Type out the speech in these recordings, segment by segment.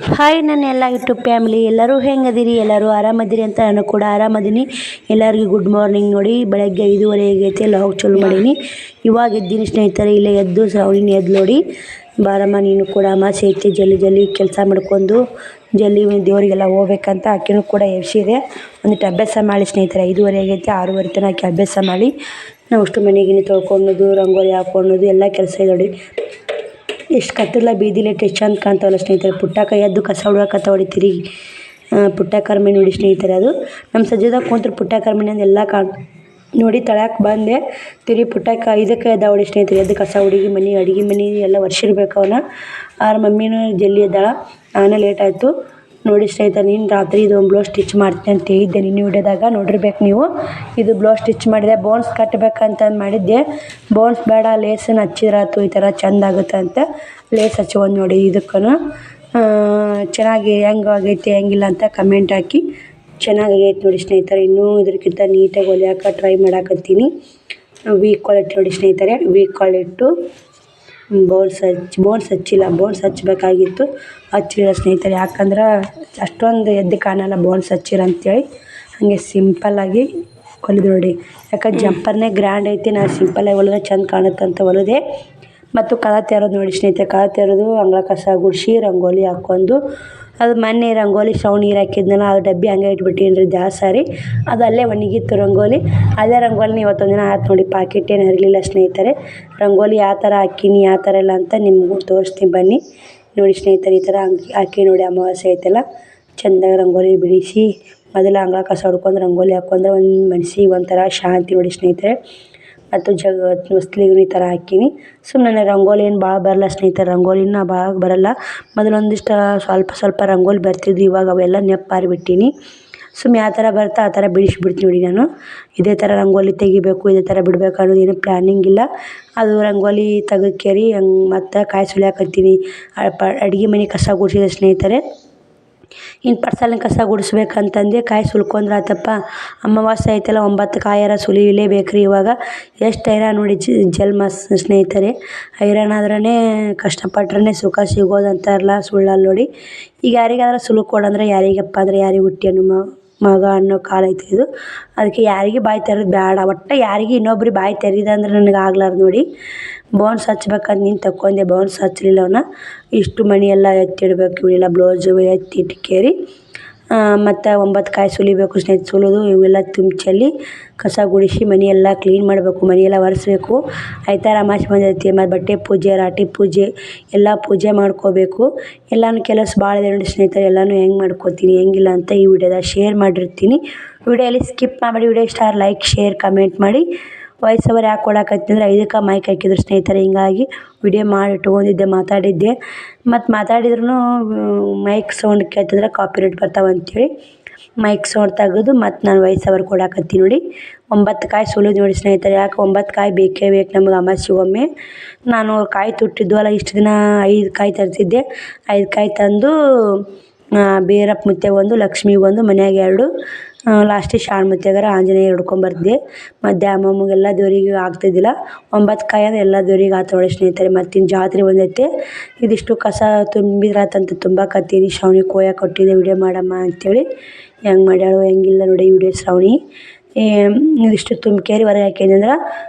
Hi ನನ್ನ ಎಲ್ಲ YouTube family ಎಲ್ಲರೂ ಹೆಂಗದಿರಿ, ಎಲ್ಲರೂ ಆರಾಮದಿರಿ ಅಂತ ನಾನು ಕೂಡ ಆರಾಮದೀನಿ. ಎಲ್ಲರಿಗೂ ಗುಡ್ ಮಾರ್ನಿಂಗ್. ನೋಡಿ ಬೆಳಗ್ಗೆ 5:30 ಆಗೈತೆ, ಲಾಗ್ ಚಾಲು ಮಾಡೀನಿ. ಇವಾಗ ಎದ್ದೀನಿ ಸ್ನೇಹಿತರೆ, ಇಲ್ಲೇ ಎದ್ದು ಶ್ರಾವಣಿನ ಎದ್ದು ನೋಡಿ ಬಾರಮ್ಮ ನೀನು ಕೂಡ ಅಮಾಸೆ ಐತಿ, ಜಲ್ದಿ ಕೆಲಸ ಮಾಡ್ಕೊಂಡು ಜಲ್ದಿ ದೇವರಿಗೆಲ್ಲ ಹೋಗ್ಬೇಕಂತ ಆಕೆನೂ ಕೂಡ ಎಬ್ಸಿದೆ. ಒಂದಿಟ್ಟು ಅಭ್ಯಾಸ ಮಾಡಿ ಸ್ನೇಹಿತರೆ. 5:30 ಆಗೈತೆ, 6:30 ತನಕ ಆಕೆ ಅಭ್ಯಾಸ ಮಾಡಿ ನಾವು ಅಷ್ಟು ಮನೆಗಿನಿ ತೊಳ್ಕೊಳೋದು, ರಂಗೋಲಿ ಹಾಕೊಳ್ಳೋದು ಎಲ್ಲ ಕೆಲಸ ಇದೆ ನೋಡಿ. ಎಷ್ಟು ಕತ್ತಲ ಬೀದಿಲಿ ಎಷ್ಟು ಚಂದ ಕಾಣ್ತಾವಲ್ಲ ಸ್ನೇಹಿತರೆ. ಪುಟ್ಟಕ್ಕ ಎದ್ದು ಕಸ ಹೊಡ್ಯಾಕತ್ತ ಹೊಡಿತೀರಿ. ಪುಟ್ಟಕ್ಕರ ಮನೆ ನೋಡಿ ಸ್ನೇಹಿತರೆ, ಅದು ನಮ್ಮ ಸಜ್ಜದಾಗ ಕುಂತ್ರು ಪುಟ್ಟಕ್ಕರ ಮನೆ ಅಂದು ಎಲ್ಲ ನೋಡಿ ತಳಕ್ಕೆ ಬಂದೆ. ತಿರುಗಿ ಪುಟ್ಟಕ್ಕ ಇದಕ್ಕೆ ಎದ್ದ ಹೊಡಿ ಸ್ನೇಹಿತರೆ, ಎದ್ದು ಕಸ ಹುಡುಗಿ ಮನೆ ಅಡುಗೆ ಮನೆ ಎಲ್ಲ ಒರೆಸಿರ್ಬೇಕು ಅವನ್ನ. ಆರ ಮಮ್ಮಿನೂ ಜಲ್ದಿ ಎದ್ದಾಳ, ನಾನೇ ಲೇಟ್ ಆಯಿತು ನೋಡಿ ಸ್ನೇಹಿತರೆ. ನೀನು ರಾತ್ರಿ ಇದು ಒಂದು ಬ್ಲೌಸ್ ಸ್ಟಿಚ್ ಮಾಡ್ತೀನಿ ಅಂತ ಹೇಳಿದ್ದೆ ನಿನ್ನ ವಿಡಿಯೋದಾಗ ನೋಡಿರ್ಬೇಕು ನೀವು. ಇದು ಬ್ಲೌಸ್ ಸ್ಟಿಚ್ ಮಾಡಿದೆ, ಬೋನ್ಸ್ ಕಟ್ಟಬೇಕಂತ ಮಾಡಿದ್ದೆ. ಬೋನ್ಸ್ ಬೇಡ, ಲೇಸನ್ನು ಹಚ್ಚಿದ್ರಾತು ಈ ಥರ ಚೆಂದ ಆಗುತ್ತೆ ಅಂತ ಲೇಸ್ ಹಚ್ಕೊಂಡು ನೋಡಿ. ಇದಕ್ಕೂ ಚೆನ್ನಾಗಿ ಹೆಂಗೆ ಆಗೈತೆ ಹೆಂಗಿಲ್ಲ ಅಂತ ಕಮೆಂಟ್ ಹಾಕಿ. ಚೆನ್ನಾಗೈತೆ ನೋಡಿ ಸ್ನೇಹಿತರೆ. ಇನ್ನೂ ಇದಕ್ಕಿಂತ ನೀಟಾಗಿ ಹೊಲಿಯೋಕೆ ಟ್ರೈ ಮಾಡಾಕತ್ತೀನಿ. ವೀಕ್ ಕ್ವಾಲಿಟಿ ನೋಡಿ ಸ್ನೇಹಿತರೆ, ವೀಕ್ ಕ್ವಾಲಿಟ್ಟು ಬೋನ್ಸ್ ಹಚ್ಚಿಲ್ಲ. ಬೋನ್ಸ್ ಹಚ್ಚಬೇಕಾಗಿತ್ತು, ಹಚ್ಚಲಿಲ್ಲ ಸ್ನೇಹಿತರೆ. ಯಾಕಂದ್ರೆ ಅಷ್ಟೊಂದು ಎದ್ದು ಕಾಣಲ್ಲ ಬೋನ್ಸ್ ಹಚ್ಚಿರ ಅಂತೇಳಿ ಹಾಗೆ ಸಿಂಪಲ್ಲಾಗಿ ಹೊಲಿದು ನೋಡಿ. ಯಾಕಂದ್ರೆ ಜಂಪರ್ನೇ ಗ್ರ್ಯಾಂಡ್ ಐತಿ, ನಾನು ಸಿಂಪಲ್ಲಾಗಿ ಹೊಲಿದ್ರೆ ಚೆಂದ ಕಾಣುತ್ತೆ ಅಂತ ಹೊಲಿದೆ. ಮತ್ತು ಕದ ತೆರೋದು ನೋಡಿ ಸ್ನೇಹಿತರೆ, ಕದ ತೆರೆದು ಅಂಗಳ ಕಸ ಗುಡಿಸಿ ರಂಗೋಲಿ ಹಾಕ್ಕೊಂಡು, ಅದು ಮೊನ್ನೆ ರಂಗೋಲಿ ನೀರು ಹಾಕಿದ್ನಲ್ಲ, ಅದು ಡಬ್ಬಿ ಹಂಗೆ ಇಟ್ಬಿಟ್ಟೀನಿ ರೀ ಸಾರಿ. ಅದು ಅಲ್ಲೇ ಒಣಗಿತ್ತು ರಂಗೋಲಿ. ಅದೇ ರಂಗೋಲಿನ ಇವತ್ತೊಂದಿನ ಆಯ್ತು ನೋಡಿ. ಪಾಕೆಟ್ ಏನು ಹರಿಲಿಲ್ಲ ಸ್ನೇಹಿತರೆ. ರಂಗೋಲಿ ಯಾವ ಥರ ಹಾಕೀನಿ ಯಾವ ಥರ ಇಲ್ಲ ಅಂತ ನಿಮಗೂ ತೋರಿಸ್ತೀನಿ ಬನ್ನಿ ನೋಡಿ ಸ್ನೇಹಿತರೆ. ಈ ಥರ ಹಾಕಿ ನೋಡಿ, ಅಮಾವಾಸ್ಯೆ ಐತಲ್ಲ ಚೆಂದಾಗಿ ರಂಗೋಲಿ ಬಿಡಿಸಿ ಮೊದಲು ಅಂಗಳ ಕಸ ಹೊಡ್ಕೊಂಡು ರಂಗೋಲಿ ಹಾಕ್ಕೊಂಡ್ರೆ ಒಂದು ಮನ್ಸಿಗೆ ಒಂಥರ ಶಾಂತಿ ನೋಡಿ ಸ್ನೇಹಿತರೆ. ಮತ್ತು ಹೊಸ್ಲಿಗೂ ಈ ಥರ ಹಾಕೀನಿ. ಸುಮ್ಮನೆ ರಂಗೋಲಿ ಏನು ಭಾಳ ಬರಲ್ಲ ಸ್ನೇಹಿತರೆ, ರಂಗೋಲಿನ ಭಾಳ ಬರಲ್ಲ. ಮೊದಲು ಒಂದಿಷ್ಟು ಸ್ವಲ್ಪ ರಂಗೋಲಿ ಬರ್ತಿದ್ವು, ಇವಾಗ ಅವೆಲ್ಲ ನೆಪ್ಪಾರಿಬಿಟ್ಟೀನಿ. ಸುಮ್ಮನೆ ಯಾವ ಥರ ಬರುತ್ತೆ ಆ ಥರ ಬಿಡಿಸ್ಬಿಡ್ತೀನಿ ನೋಡಿ ನಾನು. ಇದೇ ಥರ ರಂಗೋಲಿ ತೆಗಿಬೇಕು, ಇದೇ ಥರ ಬಿಡಬೇಕು ಅನ್ನೋದು ಏನು ಪ್ಲ್ಯಾನಿಂಗ್ ಇಲ್ಲ. ಅದು ರಂಗೋಲಿ ತೆಗೆದ್ಕೇರಿ ಮತ್ತು ಕಾಯಿ ಸುಲಿಯಾಕತ್ತೀನಿ. ಅಡುಗೆ ಮನೆ ಕಸ ಗುಡಿಸಿದೆ ಸ್ನೇಹಿತರೆ. ಇನ್ನು ಪರ್ಸಲಿನ ಕಸ ಗುಡಿಸ್ಬೇಕಂತಂದೆ. ಕಾಯಿ ಸುಲ್ಕೊಂಡ್ರೆ ಆತಪ್ಪ, ಅಮಾವಾಸ್ಯೆ ಐತಲ್ಲ 9 ಕಾಯಾರ ಸುಲಿಲೇಬೇಕು ರೀ. ಇವಾಗ ಎಷ್ಟು ಹೈರಾಣ ನೋಡಿ ಜನ್ಮ ಸ್ನೇಹಿತರೆ. ಹೈರಾಣಾದ್ರೇ ಕಷ್ಟಪಟ್ರೆ ಸುಖ ಸಿಗೋದು ಅಂತಾರಲ್ಲ, ಸುಳ್ಳಲ್ಲ ನೋಡಿ. ಈಗ ಯಾರಿಗಾದ್ರೂ ಸುಲುಕ್ ಕೊಡಂದ್ರೆ ಯಾರಿಗಪ್ಪ ಅಂದರೆ ಯಾರಿಗೆ ಹುಟ್ಟಿ ಅನ್ನೋ ಮಗ ಅನ್ನೋ ಕಾಲ ಐತಿ ಇದು. ಅದಕ್ಕೆ ಯಾರಿಗೆ ಬಾಯಿ ತೆರೆದು ಬೇಡ, ಒಟ್ಟು ಯಾರಿಗೆ ಇನ್ನೊಬ್ರಿಗೆ ಬಾಯಿ ತೆರೀದ ಅಂದ್ರೆ ನನಗೆ ಆಗ್ಲಾರ್ದು ನೋಡಿ. ಬೋನ್ಸ್ ಹಚ್ಬೇಕಂತ ನೀನು ತಕ್ಕೊಂಡೆ, ಬೋನ್ಸ್ ಹಚ್ಚಲಿಲ್ಲ ಅವನ್ನ. ಇಷ್ಟು ಮಣಿ ಎಲ್ಲ ಎತ್ತಿಡ್ಬೇಕು, ಇವನ್ನೆಲ್ಲ ಬ್ಲೌಸು ಎತ್ತಿ ಇಟ್ಕೇರಿ ಮತ್ತು 9 ಕಾಯಿ ಸುಲಿಬೇಕು ಸ್ನೇಹಿತರೆ. ಸುಲಿದು ಇವೆಲ್ಲ ಚೆಲ್ಲಿ ಕಸ ಗುಡಿಸಿ ಮನೆಯೆಲ್ಲ ಕ್ಲೀನ್ ಮಾಡಬೇಕು, ಮನೆಯೆಲ್ಲ ಒರೆಸ್ಬೇಕು. ಆಯ್ತಾರ ಅಮಾವಾಸ್ಯೆ ಬಂದೈತಿ, ಮತ್ತು ಬಟ್ಟೆ ಪೂಜೆ, ರಾಟಿ ಪೂಜೆ ಎಲ್ಲ ಪೂಜೆ ಮಾಡ್ಕೋಬೇಕು. ಎಲ್ಲನೂ ಕೆಲಸ ಭಾಳ ಇದೆ ನೋಡಿ ಸ್ನೇಹಿತರೆ. ಎಲ್ಲನೂ ಹೆಂಗೆ ಮಾಡ್ಕೋತೀನಿ ಹೆಂಗಿಲ್ಲ ಅಂತ ಈ ವಿಡಿಯೋದಾಗ ಶೇರ್ ಮಾಡಿರ್ತೀನಿ. ವಿಡಿಯೋಲಿ ಸ್ಕಿಪ್ ಮಾಡಿ. ವಿಡಿಯೋ ಇಷ್ಟ ಲೈಕ್ ಶೇರ್ ಕಮೆಂಟ್ ಮಾಡಿ. ವಾಯ್ಸ್ ಓವರ್ ಯಾಕೆ ಕೊಡಾಕತ್ತೀನಿ ಅಂದರೆ ಇದಕ್ಕೆ ಮೈಕ್ ಹಾಕಿದ್ರು ಸ್ನೇಹಿತರೆ, ಹಿಂಗಾಗಿ ವಿಡಿಯೋ ಮಾಡಿ ಇಟ್ಕೊಂಡಿದ್ದೆ, ಮಾತಾಡಿದ್ದೆ. ಮತ್ತು ಮಾತಾಡಿದ್ರೂ ಮೈಕ್ ಸೌಂಡ್ ಕೇಳ್ತಿದ್ರೆ ಕಾಪಿರೈಟ್ ಬರ್ತಾವೆ ಅಂಥೇಳಿ ಮೈಕ್ ಸೌಂಡ್ ತೆಗೆದು ಮತ್ತು ನಾನು ವಾಯ್ಸ್ ಓವರ್ ಕೊಡಾಕತ್ತೀನಿ ನೋಡಿ. 9 ಕಾಯಿ ಸುಲಿದು ನೋಡಿ ಸ್ನೇಹಿತರೆ. ಯಾಕೆ 9 ಕಾಯಿ ಬೇಕೇ ಬೇಕು ನಮಗೆ ಅಮಾವಾಸ್ಯೆಗೆ ಒಮ್ಮೆ. ನಾನು ಕಾಯಿ ತುಟ್ಟಿದ್ವಲ್ಲ ಇಷ್ಟು ದಿನ 5 ಕಾಯಿ ತರ್ತಿದ್ದೆ. 5 ಕಾಯಿ ತಂದು ಬೀರಪ್ಪ ಮುತ್ತೆಗೆ ಒಂದು, ಲಕ್ಷ್ಮಿಗೆ ಒಂದು, ಮನ್ಯಾಗ 2, ಲಾಸ್ಟಿಗೆ ಶಾಣ್ ಮುತ್ತೆಗಾರ ಆಂಜನೇಯ ಹಿಡ್ಕೊಂಬರ್ತಿದ್ದೆ. ಮತ್ತು ದ್ಯಾಮಮ್ಮಗೆ ದೇವರಿಗೆ ಆಗ್ತಿದ್ದಿಲ್ಲ. 9 ಕಾಯಿ ಅಂದರೆ ಎಲ್ಲ ದೇವ್ರಿಗೆ ಆತ ನೋಡಿ ಸ್ನೇಹಿತರೆ. ಮತ್ತಿನ್ನು ಜಾತ್ರೆ ಬಂದೈತೆ, ಇದಿಷ್ಟು ಕಸ ತುಂಬಿದ್ರಾತಂತ ತುಂಬಾಕತ್ತೀನಿ. ಶ್ರಾವಣಿ ಕೊಯ್ಯಕ್ಕೆ ಕೊಟ್ಟಿದ್ದೆ ವಿಡಿಯೋ ಮಾಡಮ್ಮ ಅಂಥೇಳಿ. ಹೆಂಗೆ ಮಾಡ್ಯಾಳು ಹೆಂಗಿಲ್ಲ ನೋಡಿ ವಿಡಿಯೋ ಶ್ರಾವಣಿ. ಇದಿಷ್ಟು ತುಂಬ್ಕೇರಿ ಹೊರಗೆ ಹಾಕಿದ್ನಿ ಅಂದ್ರೆ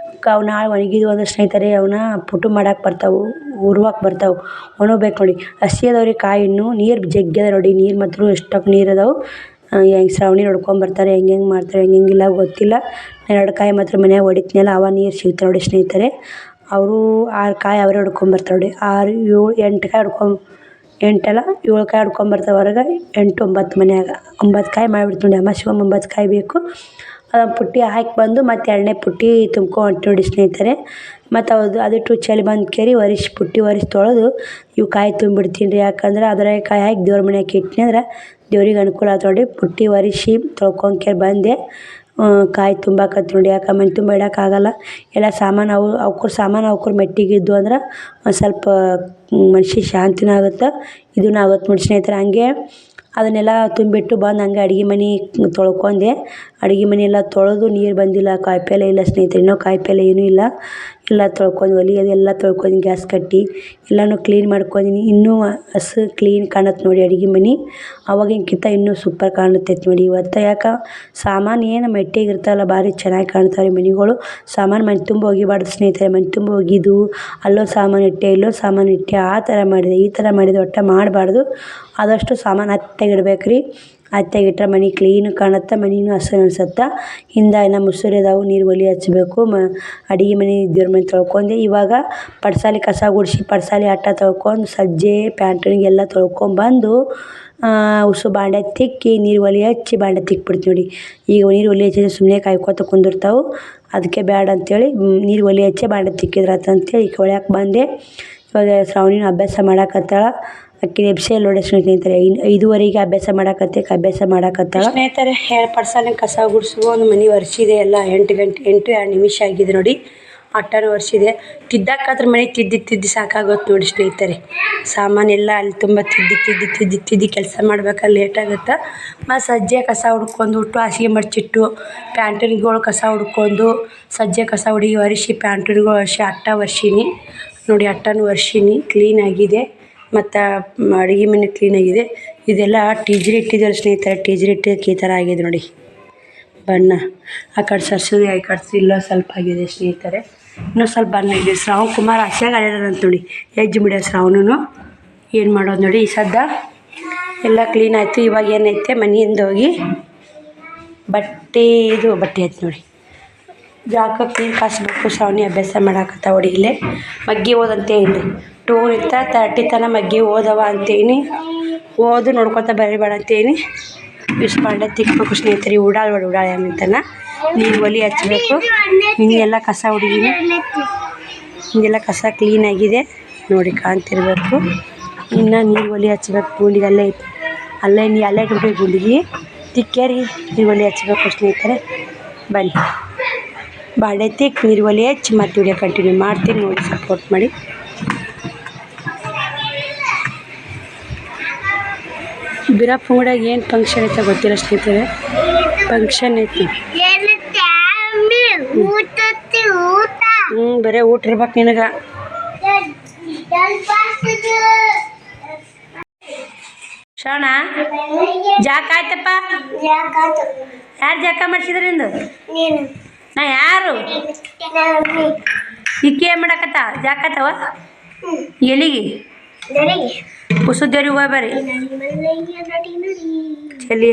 ಅವು ನಾಳೆ ಒಣಗಿದ್ವು ಅಂದ್ರೆ ಸ್ನೇಹಿತರೆ ಅವನ್ನ ಪುಟ್ಟು ಮಾಡಕ್ಕೆ ಬರ್ತಾವೆ, ಉರ್ವಕ್ಕೆ ಬರ್ತಾವೆ, ಒಣಗಬೇಕು ನೋಡಿ. ಹಸಿ ಅದಾವ್ರಿ ಕಾಯಿ, ಇನ್ನೂ ನೀರು ಜಗ್ಗ್ಯದ ನೋಡಿ. ನೀರು ಮಾತ್ರ ಎಷ್ಟಕ್ಕೆ ನೀರು ಅದಾವೆ. ಹೆಂಗೆ ಶ್ರಾವಣಿ ನೋಡ್ಕೊಂಬರ್ತಾರೆ, ಹೆಂಗೆ ಮಾಡ್ತಾರೆ ಹೆಂಗಿಲ್ಲ ಗೊತ್ತಿಲ್ಲ. 2 ಕಾಯಿ ಮಾತ್ರ ಮನ್ಯಾಗ ಹೊಡಿತೀನಲ್ಲ, ಅವ ನೀರು ಸಿಗ್ತಾವೆ ನೋಡಿ ಸ್ನೇಹಿತರೆ. ಅವರು 6 ಕಾಯಿ ಅವರೇ ಹೊಡ್ಕೊಂಬರ್ತಾರೆ ನೋಡಿ. 6, 7, 8 ಕಾಯಿ 7 ಕಾಯಿ ಹೊಡ್ಕೊಂಬರ್ತಾವೆ ಹೊರಗೆ. 8, 9 ಮನ್ಯಾಗ 9 ಕಾಯಿ ಮಾಡಿಬಿಡ್ತೀನಿ ನೋಡಿ. ಅಮಾವಾಸ್ಯೆಗೆ 9 ಕಾಯಿ ಬೇಕು. ಅದನ್ನು ಪುಟ್ಟಿ ಹಾಕಿ ಬಂದು ಮತ್ತು 2ನೇ ಪುಟ್ಟಿ ತುಂಬ್ಕೊಂಡು ನೋಡಿ ಸ್ನೇಹಿತರೆ. ಮತ್ತು ಅದಿಟ್ಟು ಚಳಿ ಬಂದು ಕೇರಿ ಪುಟ್ಟಿ ಒರೆಸಿ ತೊಳೆದು ಇವು ಕಾಯಿ ತುಂಬಿಡ್ತೀನಿ ರೀ. ಯಾಕಂದ್ರೆ ಅದರ ಕಾಯಿ ಹಾಕಿ ದೇವ್ರ ಮನೆಯಾಗ ಇಟ್ಟಿನಿ ಅಂದ್ರೆ ದೇವ್ರಿಗೆ ಅನುಕೂಲ ಆಯ್ತು ನೋಡಿ. ಪುಟ್ಟಿ ಒರೆಸಿ ತೊಳ್ಕೊಂಡ್ಕೇರಿ ಬಂದೆ. ಕಾಯಿ ತುಂಬಾಕತ್ತಿ ನೋಡಿ. ಯಾಕೆ ಮನೆ ತುಂಬ ಇಡೋಕ್ಕಾಗಲ್ಲ, ಎಲ್ಲ ಸಾಮಾನು ಅವ್ಕರ ಮೆಟ್ಟಿಗಿದ್ದು ಅಂದ್ರೆ ಒಂದು ಸ್ವಲ್ಪ ಮನ್ಸಿಗೆ ಶಾಂತಿನೂ ಆಗುತ್ತೆ, ಇದೂ ಆಗುತ್ತೆ ನೋಡಿ ಸ್ನೇಹಿತರೆ. ಹಂಗೆ ಅದನ್ನೆಲ್ಲ ತುಂಬಿಟ್ಟು ಬಂದು ಹಂಗೆ ಅಡುಗೆ ಮನೆ ತೊಳ್ಕೊಂಡೆ. ಅಡುಗೆ ಮನೆ ಎಲ್ಲ ತೊಳೆದು ನೀರು ಬಂದಿಲ್ಲ, ಕಾಯಿಪಲ್ಲೆ ಇಲ್ಲ ಸ್ನೇಹಿತರೆ, ಇನ್ನೂ ಕಾಯಿಪಲ್ಲೆ ಏನೂ ಇಲ್ಲ. ಎಲ್ಲ ತೊಳ್ಕೊಂಡು ಒಲೆ ಅದೆಲ್ಲ ತೊಳ್ಕೊಂಡು ಗ್ಯಾಸ್ ಕಟ್ಟಿ ಎಲ್ಲನೂ ಕ್ಲೀನ್ ಮಾಡ್ಕೊಂಡಿನಿ. ಇನ್ನೂ ಹಸು ಕ್ಲೀನ್ ಕಾಣತ್ತೆ ನೋಡಿ ಅಡುಗೆ ಮನೆ. ಅವಾಗಿನಕ್ಕಿಂತ ಇನ್ನೂ ಸೂಪರ್ ಕಾಣುತ್ತೈತೆ ನೋಡಿ. ಇವತ್ತು ಯಾಕೆ ಸಾಮಾನು ಏನು ಮೆಟ್ಟಿಗಿರ್ತಾವಲ್ಲ ಭಾರಿ ಚೆನ್ನಾಗಿ ಕಾಣ್ತಾವೆ ಮನೆಗಳು. ಸಾಮಾನು ಮನೆ ತುಂಬ ಒಗಿಬಾರ್ದು ಸ್ನೇಹಿತರೆ. ಮನೆ ತುಂಬ ಒಗಿದು ಅಲ್ಲೊಂದು ಸಾಮಾನು ಇಟ್ಟೆ ಇಲ್ಲೊಂದು ಸಾಮಾನು ಇಟ್ಟೆ ಆ ಥರ ಮಾಡಿದೆ ಈ ಥರ ಮಾಡಿದೆ ಒಟ್ಟು ಮಾಡಬಾರ್ದು. ಆದಷ್ಟು ಸಾಮಾನು ಹತ್ತಾಗಿಡ್ಬೇಕು ರೀ. ಹತ್ತಾಗಿಟ್ರೆ ಮನೆ ಕ್ಲೀನ್ ಕಾಣುತ್ತೆ, ಮನೆಯೂ ಹಸನು ಅನ್ಸುತ್ತೆ. ಹಿಂದೆ ಇನ್ನು ಮುಸುರೆ ಅದಾವು, ನೀರು ಒಲೆ ಹಚ್ಚಬೇಕು. ಅಡುಗೆ ಮನೆ ದೇವ್ರ ಮನೆ ತೊಳ್ಕೊಂಡೆ. ಇವಾಗ ಪಡ್ಸಾಲಿ ಕಸ ಗುಡಿಸಿ ಪಡ್ಸಾಲಿ ಅಟ್ಟ ತೊಳ್ಕೊಂಡು ಸಜ್ಜೆ ಪ್ಯಾಂಟಣಿಗೆಲ್ಲ ತೊಳ್ಕೊಂಬಂದು ಉಸು ಬಾಂಡೆ ತಿಕ್ಕಿ ನೀರು ಒಲೆ ಹಚ್ಚಿ ಬಾಂಡೆ ತಿಕ್ಬಿಡ್ತೀವಿ ನೋಡಿ. ಈಗ ನೀರು ಒಲೆ ಹಚ್ಚಿದ್ರೆ ಸುಮ್ಮನೆ ಕಾಯ್ಕೋತ ಕುಂದಿರ್ತಾವೆ, ಅದಕ್ಕೆ ಬೇಡ ಅಂಥೇಳಿ ನೀರು ಒಲೆ ಹಚ್ಚಿ ಬಾಂಡೆ ತಿಕ್ಕಿದ್ರಾತಂತೇಳಿ ಈಗ ಒಳ್ಯಾಕೆ ಬಂದೆ. ಇವಾಗ ಶ್ರಾವಣಿನ ಅಭ್ಯಾಸ ಮಾಡಾಕತ್ತಾಳ. ಅಕ್ಕಿ ಎಬ್ಸೆ ನೋಡಿ ಸ್ನೇಹಿತರೆ. 5:30ಗೆ ಅಭ್ಯಾಸ ಮಾಡಾಕತ್ತಾಳ ಸ್ನೇಹಿತರೆ. ಪಡ್ಸಾಲಿ ಕಸ ಗುಡಿಸ್ಕೊ ಒಂದು ಮನೆ ಒರೆಸಿದೆ ಎಲ್ಲ. 8 ನಿಮಿಷ ಆಗಿದೆ ನೋಡಿ. ಅಟ್ಟನೂ ಒರೆಸಿದೆ. ತಿದ್ದಾಕಾದ್ರೆ ಮನೆ ತಿದ್ದಿ ಸಾಕಾಗುತ್ತೆ ನೋಡಿ ಸ್ನೇಹಿತರೆ. ಸಾಮಾನೆಲ್ಲ ಅಲ್ಲಿ ತುಂಬ ತಿದ್ದಿ ಕೆಲಸ ಮಾಡ್ಬೇಕಾದ್ರೆ ಲೇಟ್ ಆಗುತ್ತೆ. ಮತ್ತು ಸಜ್ಜೆ ಕಸ ಹುಡ್ಕೊಂಡು ಹಾಸಿಗೆ ಮಡಚಿಟ್ಟು ಪ್ಯಾಂಟರಿಗಳು ಕಸ ಹುಡ್ಕೊಂಡು ಸಜ್ಜೆ ಕಸ ಒರೆಸಿ ಪ್ಯಾಂಟರಿಗಳು ಒರೆಸಿ ಅಟ್ಟ ಒರೆಸೀನಿ ನೋಡಿ. ಅಟ್ಟನೂ ಒರೆಸೀನಿ, ಕ್ಲೀನಾಗಿದೆ. ಮತ್ತು ಅಡುಗೆ ಮನೆ ಕ್ಲೀನಾಗಿದೆ. ಇದೆಲ್ಲ ಟೀಜ್ರಿ ಇಟ್ಟಿದ್ದಾರೆ ಸ್ನೇಹಿತರೆ. ಟೀಜ್ರಿ ಇಟ್ಟಿದ್ದಕ್ಕೆ ಈ ಥರ ಆಗಿದೆ ನೋಡಿ ಬಣ್ಣ. ಆ ಕಡೆ ಸರ್ಸೋದು ಈ ಕಡೆ ಇಲ್ಲ ಸ್ವಲ್ಪ ಆಗಿದೆ ಸ್ನೇಹಿತರೆ. ಇನ್ನೂ ಸ್ವಲ್ಪ ಬಣ್ಣ ಇದೆ. ಶ್ರಾವಣ್ ಕುಮಾರ್ ಆಸೆಯಾಗ ಆಡ್ಯಾರಂತ ನೋಡಿ. ಹೆಜ್ಜೆ ಬಿಡೋ ಶ್ರಾವಣನು ಏನು ಮಾಡೋದು ನೋಡಿ. ಈ ಸದ್ದ ಎಲ್ಲ ಕ್ಲೀನ್ ಆಯಿತು. ಇವಾಗ ಏನೈತೆ ಮನೆಯಿಂದ ಹೋಗಿ ಬಟ್ಟೆ ಆಯ್ತು ನೋಡಿ. ಜಾಕ ಕ್ಲೀನ್ ಕಾಸಬೇಕು. ಶ್ರಾವಣಿ ಅಭ್ಯಾಸ ಮಾಡಾಕತ್ತ ಹೊಡಿಲೆ ಮಗ್ಗಿ ಓದಂತೇಳಿ 2 ನಿಂತ 30 ತನಕ ಮಗ್ಗಿ ಓದವ ಅಂತೇಳಿ ಓದು ನೋಡ್ಕೊತ ಬರಿಬೇಡ ಅಂತೇಳಿ ಇಷ್ಟು ಬಾಂಡೆ ತಿಕ್ಕಬೇಕು ಸ್ನೇಹಿತರೆ. ಉಡಾಳ ಅಂತಾನ ನೀರು ಒಲೆ ಹಚ್ಚಬೇಕು. ಹಿಂಗೆಲ್ಲ ಕಸ ಹುಡುಗಿನಿ, ಹಿಂಗೆಲ್ಲ ಕಸ ಕ್ಲೀನಾಗಿದೆ ನೋಡಿ, ಕಾಣ್ತಿರ್ಬೇಕು. ಇನ್ನು ನೀರು ಒಲೆ ಹಚ್ಬೇಕು. ಗುಂಡಿಗೆ ಅಲ್ಲೇ ಐತಿ, ಅಲ್ಲೇ ಇಟ್ಬಿಟ್ಟು ಗುಂಡಿಗೆ ತಿಕ್ಕೇರಿ ನೀರು ಒಲೆ ಹಚ್ಬೇಕು ಸ್ನೇಹಿತರೆ. ಬನ್ನಿ ಬಾಂಡೆ ತಿಕ್ಕಿ ನೀರು ಒಲೆ ಹಚ್ಚಿ ಮತ್ತೆ ವಿಡಿಯೋ ಕಂಟಿನ್ಯೂ ಮಾಡ್ತೀನಿ ನೋಡಿ. ಸಪೋರ್ಟ್ ಮಾಡಿ. ಬಿರಾಪುಂಗಡಾಗ ಏನು ಫಂಕ್ಷನ್ ಐತೆ ಗೊತ್ತಿಲ್ಲ ಸ್ನೇಹಿತರೆ. ಫಂಕ್ಷನ್ ಐತಿ. ಬರೀ ಊಟ ಇರ್ಬೇಕು ನಿನಗೆ. ಶ್ರವಣ ಜಾಕ ಆಯ್ತಪ್ಪ. ಯಾರು ಜಾಕ ಮಾಡಿಸಿದ್ರಿ ನಿಂದು? ನಾ ಯಾರು ಇಕ್ಕಿ ಏನು ಮಾಡಕತ್ತ? ಜಾಕತ್ತವ ಎಲ್ಲಿಗೆ? ಸುಸುದೇವ್ರಿಗೆ ಹೋಗಿ ಬರ್ರಿ. ಚಲಿ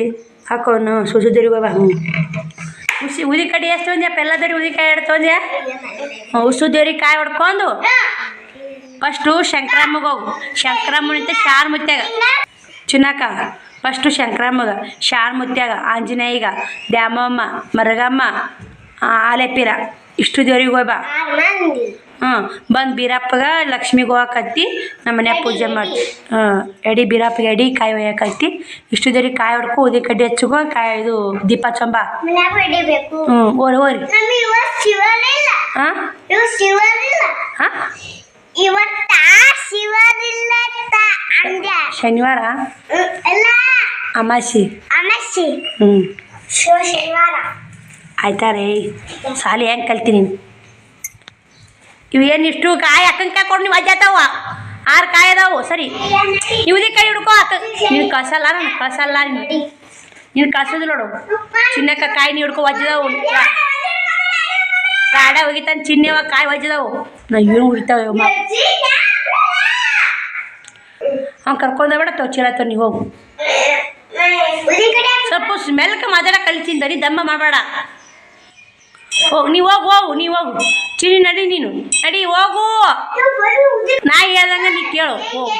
ಹಾಕೋನು ಸುಸುದೇವ್ರಿಗೆ ಹೋಗ. ಉದಿ ಕಡೆ ಎಷ್ಟು ತೊಂದ್ಯಪ್ಪ? ಎಲ್ಲದರಿ ಉದಿ ಕಾಯಿ ಎರಡು ತೊಂದ್ಯಾ? ಉಸುದೇವ್ರಿಗೆ ಕಾಯಿ ಹೊಡ್ಕೊಂಡು ಫಸ್ಟು ಶಂಕರಮ್ಮಗೆ ಹೋಗು. ಶಂಕರಮ್ಮನಿಂದ ಶಾರ್ ಮುತ್ಯಾಗ ಚಿನ್ನಕ. ಫಸ್ಟು ಶಂಕರಮ್ಮಗೆ, ಶಾರ್ ಮುತ್ಯಾಗ, ಆಂಜನೇಯಿಗ, ದ್ಯಾಮಮ್ಮ, ಮರಗಮ್ಮ, ಆಲೆಪಿರ ಇಷ್ಟು ದೇವ್ರಿಗೆ ಹೋಗಿ ಬಾ. ಬಂದು ಬೀರಪ್ಪಗೆ ಲಕ್ಷ್ಮಿಗೆ ಹೋಗಕತ್ತಿ ನಮ್ಮ ಮನ್ಯಾಗ ಪೂಜೆ ಮಾಡಿ. ಎಡಿ ಬೀರಪ್ಪಗೆ ಎಡಿ ಕಾಯಿ ಒಯ್ಯಕತ್ತಿ. ಇಷ್ಟು ದೇವ್ರಿಗೆ ಕಾಯಿ ಹೊಡ್ಕೊ, ಉದಿ ಕಡ್ಡಿ ಹಚ್ಕೊ, ಕಾಯಿ ಇದು ದೀಪ ಚಂಬ. ಓರಿ ಶನಿವಾರ ಅಮಾಸಿ. ಆಯ್ತಾ ರೀ. ಸಾಲಿ ಹೆಂಗೆ ಕಲ್ತೀನಿ? ಇವೇನು ಇಷ್ಟು ಕಾಯಿ ಅಕ್ಕಂಗೆ ಕೊಡು. ನೀವು ಅಜ್ಜಾತಾವ 6 ಕಾಯಿ ಅದಾವು. ಸರಿ ಇವುದೇ ಕೈ ಹಿಡ್ಕೊ. ನೀನು ಕಳ್ಸಲ್ಲ, ನಾನು ಕಳ್ಸಲ್ಲ. ನೀನು ಕಳ್ಸೋದು ನೋಡು. ಚಿನ್ನಕ್ಕ ಕಾಯಿ ನೀ ಹಿಡ್ಕೊ. ಒಜ್ಜದಾವು ರಾಡ ಹೋಗಿತಾನೆ ಚಿನ್ನವ ಕಾಯಿ ಒಜ್ಜದಾವು. ನಾ ಏನು ಹುರಿತಾವೆ ಅವ್ನು ಕರ್ಕೊಂಡ ಬೇಡ ಚೀಲತ್ತವ. ನೀವು ಹೋಗು. ಸ್ವಲ್ಪ ಸ್ಮೆಲ್ಕ ಮಾತಾಡ ಕಲಿತೀನಿ. ದನಿ ದಮ್ಮ ಮಾಡಬೇಡ. ಹೋಗು ನೀವು ಹೋಗು. ಚಿನ್ನಿ ನಡಿ, ನೀನು ನಡಿ ಹೋಗು. ನಾ ಹೇಳ್ದಂಗೆ ನೀ ಕೇಳು. ಹೋಗು.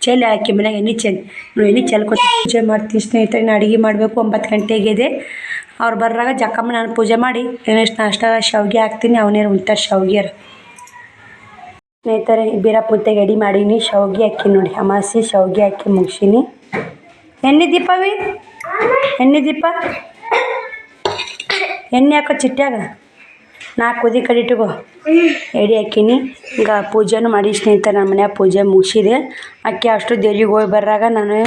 ಚೆಲ್ಲಿ ಹಾಕಿ ಮನ್ಯಾಗ ಎಣ್ಣೆ ಚೆಲ್ಕೊತ ಪೂಜೆ ಮಾಡ್ತೀನಿ ಸ್ನೇಹಿತರೆ. ನಾನು ಅಡುಗೆ ಮಾಡಬೇಕು. 9 ಗಂಟೆಗಿದೆ. ಅವ್ರು ಬರ್ರಾಗ ಜಕ್ಕಮ್ಮ ನಾನು ಪೂಜೆ ಮಾಡಿ ನೆಕ್ಸ್ಟ್ ನಾಷ್ಟ ಶಾವಿಗೆ ಹಾಕ್ತೀನಿ. ಅವನೇನು ಉಂಟಾರ ಶಾವಿಗೆರ ಸ್ನೇಹಿತರೆ. ಬೀರಪ್ಪ ಮುತ್ತೆಗೆ ಎಡಿ ಮಾಡೀನಿ. ಶಾವಿಗೆ ಹಾಕಿ ನೋಡಿ. ಅಮಾಸಿ ಶಾವಿಗೆ ಹಾಕಿ ಮುಗಿಸೀನಿ. ಎಣ್ಣೆ ದೀಪ ಎಣ್ಣೆ ಹಾಕೋ ಚಿಟ್ಟ್ಯಾಗ 4 ಉದಿ ಕಡೆ ಇಟ್ಕೋ. ಎಡಿ ಹಾಕೀನಿ. ಈಗ ಪೂಜೆನೂ ಮಾಡಿ ಸ್ನೇಹಿತರೆ. ನಮ್ಮ ಮನ್ಯಾಗ ಪೂಜೆ ಮುಗಿಸಿದೆ. ಅಕ್ಕಿ ಅಷ್ಟು ದೇವ್ರಿಗೆ ಹೋಗಿ ಬರ್ರಾಗ ನಾನು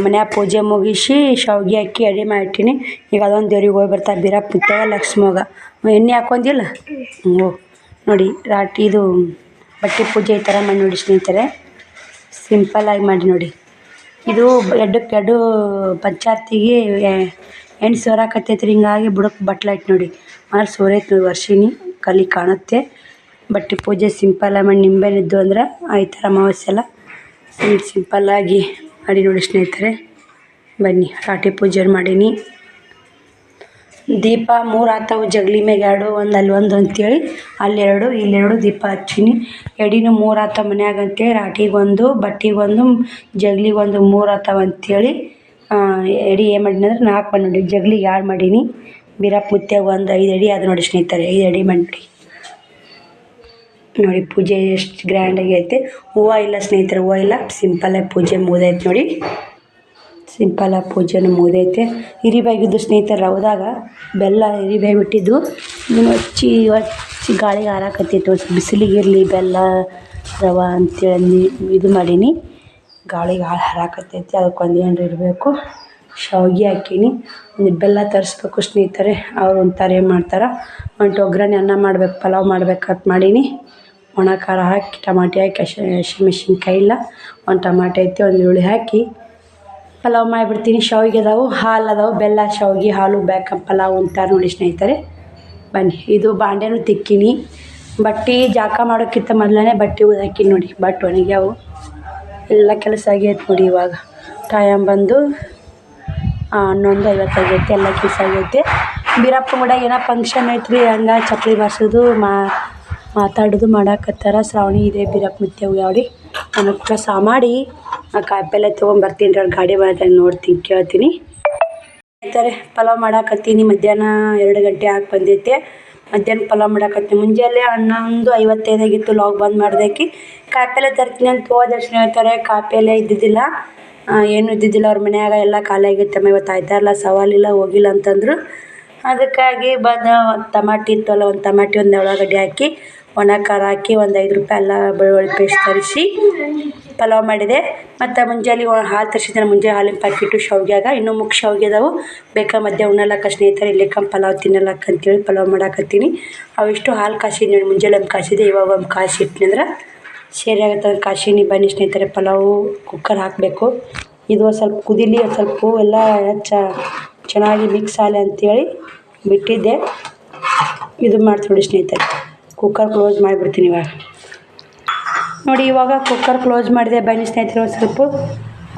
ಮನ್ಯಾಗ ಪೂಜೆ ಮುಗಿಸಿ ಶಾವ್ಗೆ ಹಾಕಿ ಎಡೆ ಮಾಡಿಟ್ಟಿನಿ. ಈಗ ಅದೊಂದು ದೇವ್ರಿಗೆ ಹೋಗಿ ಬರ್ತಾರೆ ಬೀರಪ್ಪ ಮುತ್ಯಾಗ ಲಕ್ಷ್ಮವ್ಗ. ಎಣ್ಣೆ ಹಾಕೊಂಡಿಲ್ಲ ಹ್ಞೂ ನೋಡಿ ರಾಟಿ ಇದು ಬಟ್ಟೆ ಪೂಜೆ ಈ ಥರ ಮಾಡಿ ನೋಡಿ ಸ್ನೇಹಿತರೆ. ಸಿಂಪಲ್ಲಾಗಿ ಮಾಡಿ ನೋಡಿ. ಇದು ಎರಡು ಪಂಚಾಯತಿಗೆ ಹೆಣ್ಣು ಸೋರಾಕತ್ತೈತ್ರಿ. ಹಿಂಗಾಗಿ ಬುಡಕ್ಕೆ ಬಟ್ಲು ಐತೆ ನೋಡಿ. ಆಮೇಲೆ ಸೋರೈತೆ ನೋಡಿ ವರ್ಷಿನಿ ಕಲಿ ಕಾಣುತ್ತೆ. ಬಟ್ಟೆ ಪೂಜೆ ಸಿಂಪಲ್ಲಾಗಿ ಮಾಡಿ ನಿಂಬೆನಿದ್ದು ಅಂದ್ರೆ ಈ ಥರ ಅಮಾವಾಸ್ಯೆ ಎಲ್ಲ ಸಿಂಪಲ್ಲಾಗಿ ಮಾಡಿ ನೋಡಿ ಸ್ನೇಹಿತರೆ. ಬನ್ನಿ ರಾಟಿ ಪೂಜೆ ಮಾಡೀನಿ. ದೀಪ 3 ಆತಾವು. ಜಗಲಿ ಮ್ಯಾಗ 2, ಒಂದು ಅಲ್ಲಿ ಒಂದು ಅಂತೇಳಿ ಅಲ್ಲಿ 2 ಇಲ್ಲಿ 2 ದೀಪ ಹಚ್ಚೀನಿ. ಎಡಿನೂ 3 ಆತಾವ ಮನ್ಯಾಗ ಅಂತೇಳಿ ರಾಟಿಗೊಂದು ಬಟ್ಟೆಗೊಂದು ಜಗ್ಲಿಗೊಂದು 3 ಆತಾವ ಅಂತೇಳಿ ಎಡೆ ಏನು ಮಾಡೀನಿ ಅಂದ್ರೆ 4 ಮಾಡಿ ನೋಡಿ. ಜಗ್ಲಿಗೆ 2 ಮಾಡೀನಿ. ಬೀರಪ್ಪ ಮುತ್ಯಾಗ ಒಂದು 5 ಎಡೆ ಅದು ನೋಡಿ ಸ್ನೇಹಿತರೆ. 5 ಎಡೆ ಮಾಡಿ ನೋಡಿ. ಪೂಜೆ ಎಷ್ಟು ಗ್ರ್ಯಾಂಡಾಗಿ ಐತೆ. ಹೂವು ಇಲ್ಲ ಸ್ನೇಹಿತರೆ, ಹೂವು ಇಲ್ಲ. ಸಿಂಪಲ್ಲಾಗಿ ಪೂಜೆ ಮುಗ್ದೈತೆ ನೋಡಿ. ಸಿಂಪಲ್ಲಾಗಿ ಪೂಜೆನೂ ಮುಗ್ದೈತೆ. ಹಿರಿಬಾಗಿದ್ದು ಸ್ನೇಹಿತರೆ ರವದಾಗ ಬೆಲ್ಲ ಹಿರಿಬಾಗಿ ಬಿಟ್ಟಿದ್ದು ಇದನ್ನು ಹಚ್ಚಿ ಗಾಳಿಗೆ ಹಾರಾಕತ್ತೈತೆ. ಬಿಸಿಲಿಗೆ ಇರಲಿ ಬೆಲ್ಲ ರವೆ ಅಂತೇಳಿ ಇದು ಮಾಡೀನಿ. ಗಾಳಿಗೆ ಹಾರಾಕತ್ತೈತಿ. ಅದಕ್ಕೊಂದು ಏನಾರು ಇರಬೇಕು. ಶಾವ್ಗೆ ಹಾಕೀನಿ. ಒಂದು ಬೆಲ್ಲ ತರಿಸ್ಬೇಕು ಸ್ನೇಹಿತರೆ. ಅವ್ರು ಒಂಥರ ಏನು ಮಾಡ್ತಾರೆ, ಒಂದು ಒಗ್ಗರಣೆ ಅನ್ನ ಮಾಡ್ಬೇಕು, ಪಲಾವ್ ಮಾಡ್ಬೇಕಂತ ಮಾಡೀನಿ. ಒಣ ಖಾರ ಹಾಕಿ ಟಮಾಟೆ ಹಾಕಿ ಹಸಿಮೆಣ್ಸಿನ್ಕಾಯಿ ಇಲ್ಲ, ಒಂದು ಟಮಾಟೆ ಐತಿ, ಒಂದು ಈರುಳ್ಳಿ ಹಾಕಿ ಪಲಾವ್ ಮಾಡಿಬಿಡ್ತೀನಿ. ಶಾವಿಗೆ ಅದಾವು, ಹಾಲು ಅದಾವು, ಬೆಲ್ಲ ಶಾವಿಗೆ ಹಾಲು ಬೇಕ ಪಲಾವ್ ಅಂತಾರೆ ನೋಡಿ ಸ್ನೇಹಿತರೆ. ಬನ್ನಿ. ಇದು ಬಾಂಡೆನೂ ತಿಕ್ಕೀನಿ. ಬಟ್ಟೆ ಜಾಕ ಮಾಡೋಕ್ಕಿಂತ ಮೊದಲೇ ಬಟ್ಟೆ ಹಾಕೀನಿ ನೋಡಿ. ಬಟ್ಟೆ ಒಣಗ್ಯಾವು. ಎಲ್ಲ ಕೆಲಸ ಆಗೈತೆ ನೋಡಿ. ಇವಾಗ ಟೈಮ್ ಬಂದು 11:50 ಆಗೈತೆ. ಎಲ್ಲ ಕೆಲಸ ಆಗೈತೆ. ಬೀರಪ್ಪ ಕೂಡ ಏನೋ ಫಂಕ್ಷನ್ ಐತ್ರಿ, ಹಂಗೆ ಚಪ್ಪಲಿ ಬಾರಿಸೋದು ಮಾತಾಡೋದು ಮಾಡಾಕತ್ತಾರ. ಶ್ರಾವಣಿ ಇದೆ ಬೀರಪ್ಪ ಮುತ್ಯಾಗ ಯಾವ್ದು ನನಗೆ ಕೆಲಸ ಮಾಡಿ ಕಾಯಿಪಲ್ಲೆ ತೊಗೊಂಬರ್ತೀನಿ ರೀ. ಅವ್ರ ಗಾಡಿ ಬರ್ತಾನೆ ನೋಡ್ತೀನಿ, ಕೇಳ್ತೀನಿ. ಹೇಳ್ತಾರೆ ಪಲಾವ್ ಮಾಡಾಕತ್ತೀನಿ. ಮಧ್ಯಾಹ್ನ 2 ಗಂಟೆ ಆಗಿ ಬಂದೈತೆ. ಮಧ್ಯಾಹ್ನ ಪಲಾವ್ ಮಾಡಾಕತ್ತೀನಿ. ಮುಂಜಾನೆ 11:55 ಆಗಿತ್ತು. ಲಾಗ್ ಬಂದ್ ಮಾಡ್ದಾಕಿ ಕಾಯಿಪಲ್ಲೆ ತರ್ತೀನಿ ಅಂತ ಹೋದ ಸ್ನೇಹಿತರೆ. ಕಾಯಿಪಲ್ಲೆ ಇದ್ದಿದ್ದಿಲ್ಲ, ಏನೂ ಇದ್ದಿದ್ದಿಲ್ಲ ಅವ್ರ ಮನ್ಯಾಗ. ಎಲ್ಲ ಖಾಲಿ ಆಗಿತ್ತಮ್ಮ. ಇವತ್ತು ಆಯ್ತಾರಲ್ಲ ಸವಾಲಿಲ್ಲ, ಹೋಗಿಲ್ಲ ಅಂತಂದರು. ಅದಕ್ಕಾಗಿ ಬಂದು ಟಮಾಟಿ ಇತ್ತಲ್ಲ, ಒಂದು ಟಮಾಟಿ ಒಂದು ಉಳ್ಳಾಗಡ್ಡಿ ಹಾಕಿ ಒಣ ಖಾರ ಹಾಕಿ ಒಂದು 5 ರೂಪಾಯಿ ಎಲ್ಲ ಬೆಳ್ಳುಳ್ಳಿ ಪೇಸ್ಟ್ ತರಿಸಿ ಪಲಾವ್ ಮಾಡಿದೆ. ಮತ್ತು ಮುಂಜಾನೆ ಹಾಲು ತರಿಸಿದ್ದೆ. ಮುಂಜಾನೆ ಹಾಲಿನ ಪ್ಯಾಕೆಟು ಶಾವ್ಗ್ಯಾಗ ಇನ್ನೂ ಮುಖ ಶಾವ್ಗೆ ಅದಾವು. ಬೇಕಾ ಮಧ್ಯ ಉಣ್ಣಲಕ್ಕ ಸ್ನೇಹಿತರೆ. ಇಲ್ಲಿ ಪಲಾವ್ ತಿನ್ನಲಕ್ಕ ಅಂತೇಳಿ ಪಲಾವ್ ಮಾಡಾಕತ್ತೀನಿ. ಅವಿಷ್ಟು ಹಾಲು ಕಾಸಿದ್ದು ನೋಡಿ. ಮುಂಜಾನೆ ಒಂದು ಕಾಸಿದೆ, ಇವಾಗ ಒಂದು ಕಾಸಿ ಇಟ್ಟಿನಂದ್ರೆ ಸೇರಿ ಆಗುತ್ತೆ. ಕಾಶಿನಿ. ಬನ್ನಿ ಸ್ನೇಹಿತರೆ. ಪಲಾವು ಕುಕ್ಕರ್ ಹಾಕಬೇಕು. ಇದು ಸ್ವಲ್ಪ ಕುದೀಲಿ, ಸ್ವಲ್ಪ ಎಲ್ಲ ಚೆನ್ನಾಗಿ ಮಿಕ್ಸ್ ಆಗಲಿ ಅಂಥೇಳಿ ಬಿಟ್ಟಿದ್ದೆ. ಇದು ಮಾಡ್ತೀನಿ ನೋಡಿ ಸ್ನೇಹಿತರೆ. ಕುಕ್ಕರ್ ಕ್ಲೋಸ್ ಮಾಡಿಬಿಡ್ತೀನಿ ಇವಾಗ ನೋಡಿ. ಇವಾಗ ಕುಕ್ಕರ್ ಕ್ಲೋಸ್ ಮಾಡಿದೆ. ಬನ್ನಿ ಸ್ನೇಹಿತರೆ. ಒಂದು ಸ್ವಲ್ಪ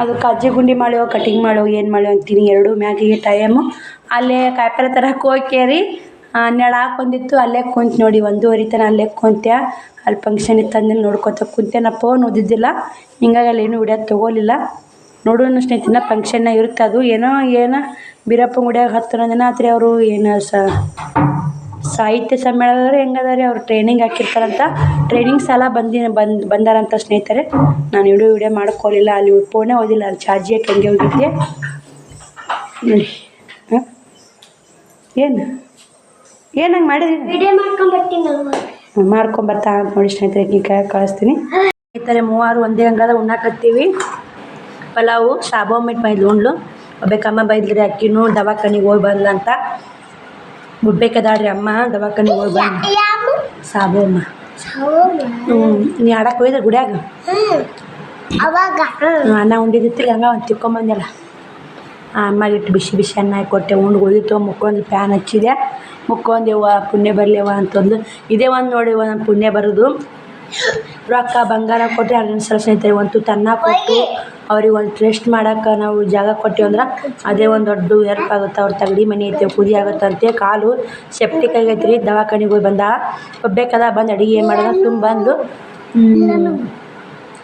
ಅದು ಕಜ್ಜಿ ಗುಂಡಿ ಮಾಡ್ಯೋ ಕಟಿಂಗ್ ಮಾಡೋ ಏನು ಮಾಡ್ಯೋ ಅಂತೀನಿ. 2 ಮ್ಯಾಗಿಗೆ ಟೈಮು. ಅಲ್ಲೇ ಕಾಯಿಪಲ್ಲೆ ತರಕ್ಕೆ ಹೋಗ್ಕೇರಿ 12 ಹಾಕೊಂಡಿತ್ತು. ಅಲ್ಲೇ ಕುಂತು ನೋಡಿ 1:30 ತನಕ ಅಲ್ಲೇ ಕುಂತೆ. ಅಲ್ಲಿ ಫಂಕ್ಷನ್ ಇತ್ತು ಅಂದೇಳಿ ನೋಡ್ಕೊತ ಕುಂತೆ. ನಾ ಫೋನ್ ಓದಿದ್ದಿಲ್ಲ, ಹಿಂಗಾಗಿ ಅಲ್ಲಿ ಏನೂ ವಿಡಿಯೋ ತೊಗೊಲಿಲ್ಲ. ನೋಡೋಣ ಸ್ನೇಹಿತರೆ. ಫಂಕ್ಷನ್ನ ಇರುತ್ತೆ. ಅದು ಏನೋ ಬೀರಪ್ಪನ ಗುಡಿಯಾಗ 10 ದಿನ ಆತ್ರಿ. ಅವರು ಏನು ಸಾಹಿತ್ಯ ಸಮ್ಮೇಳನ ಹೆಂಗದ ರೀ, ಅವ್ರು ಟ್ರೈನಿಂಗ್ ಹಾಕಿರ್ತಾರಂತ. ಟ್ರೈನಿಂಗ್ ಸಲ ಬಂದಾರಂತ ಸ್ನೇಹಿತರೆ. ನಾನು ವಿಡಿಯೋ ಮಾಡ್ಕೊಳ್ಳಿಲ್ಲ. ಅಲ್ಲಿ ಫೋನೇ ಓದಿಲ್ಲ. ಅಲ್ಲಿ ಚಾರ್ಜಿ ಹಾಕಿ ಹಂಗೆ ಹೋಗಿದ್ದೆ ನೋಡಿ. ಏನು ಹಂಗೆ ಮಾಡಿದ್ರಿ ಮಾಡ್ಕೊಂಬರ್ತಾ ಅಂತ ನೋಡಿ ಸ್ನೇಹಿತರೆ. ಈಗ ಕಳಿಸ್ತೀನಿ ಸ್ನೇಹಿತರೆ. 3 ಒಂದೇ ಹಂಗದ ಉಣ್ಣಾಕತ್ತೀವಿ. ಪಲಾವು ಸಾಬೊಮ್ಮಿಟ್ಟು ಬೈದ್ಲು ಉಂಡ್ಲು. ಒಬ್ಬಾಕಮ್ಮ ಬೈದ್ರಿ. ಅಕ್ಕಿನೂ ದವಾಖಾನಿಗೆ ಹೋಗಿ ಬಂದಂತ. ಮುಡ್ಬೇಕದಾಳ್ರಿ ಅಮ್ಮ. ದವಾಖಾನಿಗೆ ಹೋಗಿ ಬಂದು ಸಾಬಮ್ಮ ನೀ ಆಡಕ್ಕೆ ಹೋಗಿದ್ರೆ ಗುಡಿಯಾಗ ಅನ್ನ ಉಂಡಿದ್ದಿತ್ತು. ಹಂಗ ಒಂದು ತಿಕ್ಕೊಂಬಂದೆಲ್ಲ. ಅಮ್ಮಗೆ ಇಟ್ಟು ಬಿಸಿ ಬಿಸಿ ಅನ್ನ ಹಾಕಿ ಕೊಟ್ಟೆ. ಉಂಡು ಹೋಗಿತ್ತು. ಮುಕ್ಕೊಂದು ಪ್ಯಾನ್ ಹಚ್ಚಿದೆ. ಮುಕ್ಕೊಂದೇವ ಪುಣ್ಯ ಬರಲಿವ ಅಂತಂದು. ಇದೇ ಒಂದು ನೋಡಿ ಒಂದು ಪುಣ್ಯ ಬರೋದು. ರೊಕ್ಕ ಬಂಗಾರ ಕೊಟ್ಟರೆ ಅದನ್ನ ಸಲ ಸ್ನೇಹಿತರೆ. ಒಂದು ತುತ್ತು ಅನ್ನ ಕೊಟ್ಟು ಅವ್ರಿಗೆ ಒಂದು ರೆಸ್ಟ್ ಮಾಡೋಕೆ ನಾವು ಜಾಗ ಕೊಟ್ಟಿವಿ ಅಂದ್ರೆ ಅದೇ ಒಂದು ದೊಡ್ಡ ಹೆಲ್ಪ್ ಆಗುತ್ತೆ. ಅವ್ರ ತಗಡಿ ಮನೆ ಐತೆ, ಕುದಿ ಆಗುತ್ತಂತೆ. ಕಾಲು ಸೆಪ್ಟಿಕ್ ಆಗೈತೆ ರೀ. ದವಾಖಾನಿಗೆ ಹೋಗಿ ಬಂದ. ಒಬ್ಬೇಕದ ಬಂದು ಅಡುಗೆ ಏನು ಮಾಡೋದು ತುಂಬ ಬಂದು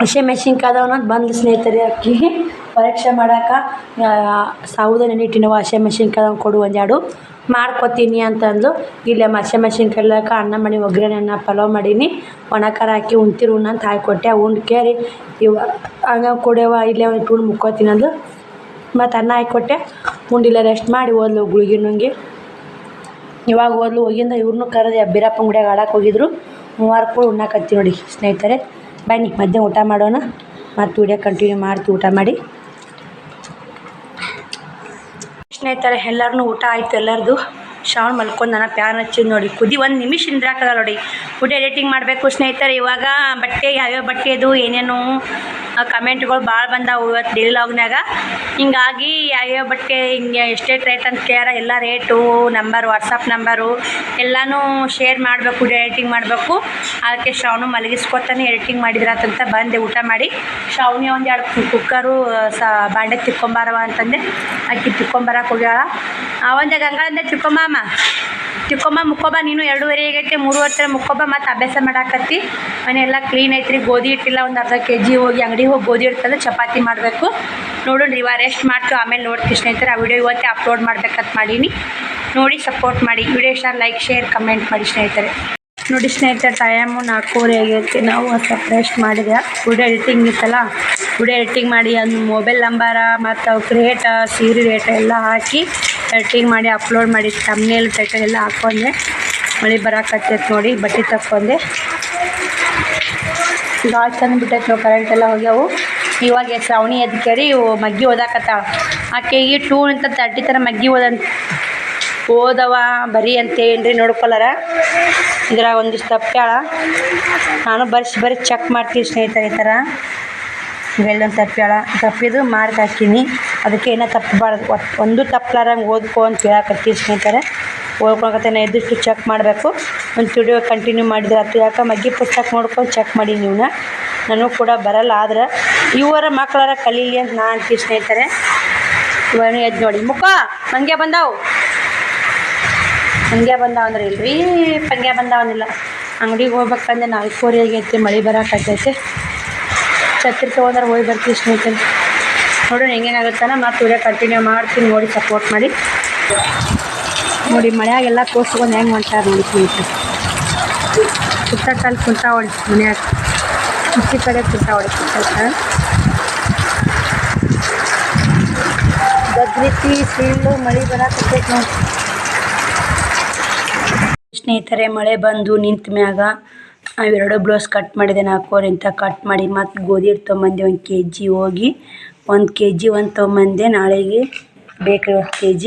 ಹಸಿಮೆಣ್ಸಿನ್ಕಾಯಿ ಅನ್ನೋದು ಬಂದು ಸ್ನೇಹಿತರೆ. ಅಕ್ಕಿ ಪರೀಕ್ಷೆ ಮಾಡೋಕೆ ಸಾವುದ ನೆನಿಟ್ಟಿನವ ಹಸಿಮೆಣ್ಸಿನ್ಕಾಯಿ ಕೊಡು 1-2 ಮಾಡ್ಕೊತೀನಿ ಅಂತಂದು. ಇಲ್ಲೇ ಹಸಿಮೆಣ್ಸಿನ್ಕಾಯಿ ಅನ್ನ ಮಾಡಿ ಒಗ್ಗರಣೆ ಅನ್ನ ಪಲಾವ್ ಮಾಡೀನಿ. ಒಣ ಖಾರ ಹಾಕಿ ಉಣ್ತಿರು ಅಂತ ಹಾಕ್ಕೊಟ್ಟೆ. ಉಂಡು ಕೇರಿ ಇವ ಹಂಗೆ ಕೊಡ್ಯವ ಇಲ್ಲೇ ಒಂದು ಟೂಣ್ ಮುಕ್ಕೋತೀನಿ ಅಂದು ಮತ್ತು ಅನ್ನ ಹಾಕ್ಕೊಟ್ಟೆ. ಉಂಡಿಲ್ಲ ರೆಸ್ಟ್ ಮಾಡಿ ಓದ್ಲು ಗುಳಿಗೆ ನುಂಗಿ. ಇವಾಗ ಓದ್ಲು ಹೋಗಿಂದ ಇವ್ರನ್ನೂ ಕರೆದೆ. ಬೀರಪ್ಪನ ಗುಡಿಯಾಗ ಆಡಕ್ಕೆ ಹೋಗಿದ್ರು. 3 ಕೂಡ ಉಣ್ಣಾಕತ್ತಿ ನೋಡಿ ಸ್ನೇಹಿತರೆ. ಬನ್ನಿ ಮಧ್ಯಾಹ್ನ ಊಟ ಮಾಡೋಣ. ಮತ್ತು ವಿಡಿಯೋ ಕಂಟಿನ್ಯೂ ಮಾಡ್ತೀವಿ ಊಟ ಮಾಡಿ. ಸ್ನೇಹಿತರೆ ಎಲ್ಲರೂ ಊಟ ಆಯಿತು ಎಲ್ಲರದು. ಶ್ರಾವಣ ಮಲ್ಕೊಂಡು ನಾನು ಪ್ಯಾನ್ ಹಚ್ಚಿದ್ದು ನೋಡಿ, ಕುದಿ 1 ನಿಮಿಷ ನಿಂದ್ರಾಕಲ್ಲ ನೋಡಿ. ವಿಡಿಯೋ ಎಡಿಟಿಂಗ್ ಮಾಡಬೇಕು ಸ್ನೇಹಿತರೆ. ಇವಾಗ ಬಟ್ಟೆ ಯಾವ್ಯಾವ ಬಟ್ಟೆದು ಏನೇನು ಕಮೆಂಟ್ಗಳು ಭಾಳ ಬಂದಾವು ಇವತ್ತು ಡೈಲಿ ಲಾಗ್ನಾಗ. ಹಿಂಗಾಗಿ ಯಾವ್ಯಾವ ಬಟ್ಟೆ ಹಿಂಗೆ ಎಷ್ಟೆಷ್ಟು ರೇಟ್ ಅಂತ ಕೇಳ, ಎಲ್ಲ ರೇಟು ನಂಬರ್ ವಾಟ್ಸಪ್ ನಂಬರು ಎಲ್ಲನೂ ಶೇರ್ ಮಾಡಬೇಕು, ವಿಡಿಯೋ ಎಡಿಟಿಂಗ್ ಮಾಡಬೇಕು. ಅದಕ್ಕೆ ಶ್ರಾವಣ ಮಲಗಿಸ್ಕೊತಾನೆ ಎಡಿಟಿಂಗ್ ಮಾಡಿದ್ರಾತಂತ ಬಂದೆ ಊಟ ಮಾಡಿ. ಶ್ರಾವಣಿ ಒಂದು 2 ಕುಕ್ಕರು ಬಾಂಡೆ ತಿಕ್ಕೊಂಬಾರವ ಅಂತಂದೆ. ಅಕ್ಕಿ ತಿಕ್ಕೊಂಬರಕ್ಕೆ ಹೋಗ್ಯಾಳ. ಒಂದೇ ಗಂಗಾಳಂದೆ ತಿಕ್ಕೊಂಬ ಮುಕ್ಕೊಬ್ಬ ನೀನು 2:30 ಆಗೈತೆ, 3:30 ಮುಕ್ಕೊಬ್ಬ. ಮತ್ತು ಅಭ್ಯಾಸ ಮಾಡಾಕತ್ತಿ. ಮನೆ ಎಲ್ಲ ಕ್ಲೀನ್ ಐತ್ರಿ. ಗೋಧಿ ಹಿಟ್ಟಿಲ್ಲ, ಒಂದು ಅರ್ಧ kg ಹೋಗಿ ಅಂಗಡಿಗೆ ಹೋಗಿ ಗೋಧಿ ಹಿಡ್ತಂದ್ರೆ ಚಪಾತಿ ಮಾಡಬೇಕು. ನೋಡೋಣ ಇವಾಗ ರೆಸ್ಟ್ ಮಾಡ್ತೀವಿ, ಆಮೇಲೆ ನೋಡ್ತೀವಿ ಸ್ನೇಹಿತರೆ. ಆ ವಿಡಿಯೋ ಇವತ್ತೇ ಅಪ್ಲೋಡ್ ಮಾಡ್ಬೇಕಂತ ಮಾಡೀನಿ. ನೋಡಿ ಸಪೋರ್ಟ್ ಮಾಡಿ. ವಿಡಿಯೋ ಇಷ್ಟ ಲೈಕ್ ಶೇರ್ ಕಮೆಂಟ್ ಮಾಡಿ ಸ್ನೇಹಿತರೆ. ನೋಡಿ ಸ್ನೇಹಿತರೆ, ಟೈಮು 4:30 ಆಗೈತಿ. ನಾವು ಸ್ವಲ್ಪ ರೆಸ್ಟ್ ಮಾಡಿದೆ. ವಿಡಿಯೋ ಎಡಿಟಿಂಗ್ ಇತ್ತಲ್ಲ, ವಿಡಿಯೋ ಎಡಿಟಿಂಗ್ ಮಾಡಿ ಅದು ಮೊಬೈಲ್ ನಂಬರ ಮತ್ತು ಅವ್ಕೆ ರೇಟ ಸೀರೆ ರೇಟ ಎಲ್ಲ ಹಾಕಿ ಎಡಿಟಿಂಗ್ ಮಾಡಿ ಅಪ್ಲೋಡ್ ಮಾಡಿ ಥಂಬ್ನೇಲ್ ಟೈಟಲ್ ಎಲ್ಲ ಹಾಕ್ಕೊಂಡೆ. ಮಳೆ ಬರಾಕತ್ತೈತೆ ನೋಡಿ, ಬಟ್ಟೆ ತಕ್ಕೊಂಡೆ. ಭಾಳ ಚಂದ ಬಿಟ್ಟೈತೆ ನಾವು, ಕರೆಂಟ್ ಎಲ್ಲ ಹೋಗ್ಯಾವು. ಇವಾಗ ಶ್ರಾವಣಿ ಎದ್ದು ಕೇಳಿ ಮಗ್ಗಿ ಓದಾಕತ್ತಾಳ. ಆಕೆಗೆ 2 ಅಂತ 30 ಥರ ಮಗ್ಗಿ ಓದವ ಬರೀ ಅಂತೇನ್ರಿ ನೋಡ್ಕೊಳಾರ. ಇದ್ರಾಗ ಒಂದಿಷ್ಟು ತಪ್ಪ್ಯಾಳ. ನಾನು ಬರೀ ಚೆಕ್ ಮಾಡ್ತೀನಿ ಸ್ನೇಹಿತರೆ. ಈ ಥರ ಇವೆಲ್ಲೊಂದು ತಪ್ಪಿದು ಮಾರ್ಕ್ ಹಾಕೀನಿ. ಅದಕ್ಕೆ ಏನೋ ತಪ್ಪಬಾರ್ದು, ಒಂದು ತಪ್ಪಲಾರಂಗೆ ಓದ್ಕೊ ಅಂತ ಹೇಳಕತ್ತೀನಿ ಸ್ನೇಹಿತರೆ. ಓದ್ಕೊಳಕತ್ತೇನೆ ಎದ್ದಿಷ್ಟು ಚೆಕ್ ಮಾಡಬೇಕು. ಒಂದು ವಿಡಿಯೋ ಕಂಟಿನ್ಯೂ ಮಾಡಿದ್ರೆ ಆಯ್ತು. ಯಾಕೆ ಮಗ್ಗಿ ಪುಸ್ತಕ ನೋಡ್ಕೊಂಡು ಚೆಕ್ ಮಾಡಿ ನೀವನ್ನ. ನನಗೂ ಕೂಡ ಬರಲ್ಲ, ಆದ್ರೆ ಇವರ ಮಕ್ಕಳಾರ ಕಲೀಲಿ ಅಂತ ನಾ ಅಂತೀನಿ ಸ್ನೇಹಿತರೆ. ಇವನು ಎದ್ದು ನೋಡಿ ಮುಖ ಮಂಗ್ಯ ಬಂದಾವು ಅಂದ್ರೆ ಇಲ್ರಿ, ಪಂಗ್ಯ ಬಂದಾವನಿಲ್ಲ. ಅಂಗಡಿಗೆ ಹೋಗ್ಬೇಕಂದ್ರೆ 4:30 ಆಗೈತಿ. ಮಳೆ ಬರೋಕತ್ತೈತೆ. ಛತ್ರಿ ತೊಗೊಂಡ್ರೆ ಹೋಗಿ ಬರ್ತೀವಿ ಸ್ನೇಹಿತರೆ. ನೋಡೋಣ ಹೆಂಗೇನಾಗುತ್ತಾನ. ಮತ್ತು ವಿಡಿಯೋ ಕಂಟಿನ್ಯೂ ಮಾಡ್ತೀನಿ, ನೋಡಿ ಸಪೋರ್ಟ್ ಮಾಡಿ. ನೋಡಿ ಮಳೆಯಾಗೆಲ್ಲ ತೋರ್ಸ್ಕೊಂಡು ಹೆಂಗೆ ಹೊಂಟಾರ ನೋಡಿ ಸ್ನೇಹಿತರೆ. ಕುತ್ತಕ್ಕಲ್ಲಿ ಕುಂತ ಹೊಡಿ ಮನ್ಯಾಗ, ಕುರ್ಚಿ ಕಡೆ ಕುಂತ ಹೊಡಿ ಗದ್ರಿತಿ ಸಿಳ್ಳು ಮಳೆ ಬರೋಕತ್ತೈತೆ ನೋಡಿ ಸ್ನೇಹಿತರೆ. ಮಳೆ ಬಂದು ನಿಂತ ಮ್ಯಾಗ ಅವೆರಡು ಬ್ಲೌಸ್ ಕಟ್ ಮಾಡಿದೆ. 4 ಇಂತ ಕಟ್ ಮಾಡಿ ಮತ್ತು ಗೋಧಿ ಹಿಟ್ಟು ತೊಗೊಂಬಂದೆ 1 kg. ಹೋಗಿ 1 kg ತೊಗೊಂಬಂದೆ. ನಾಳೆಗೆ ಬೇಕು 1 kg.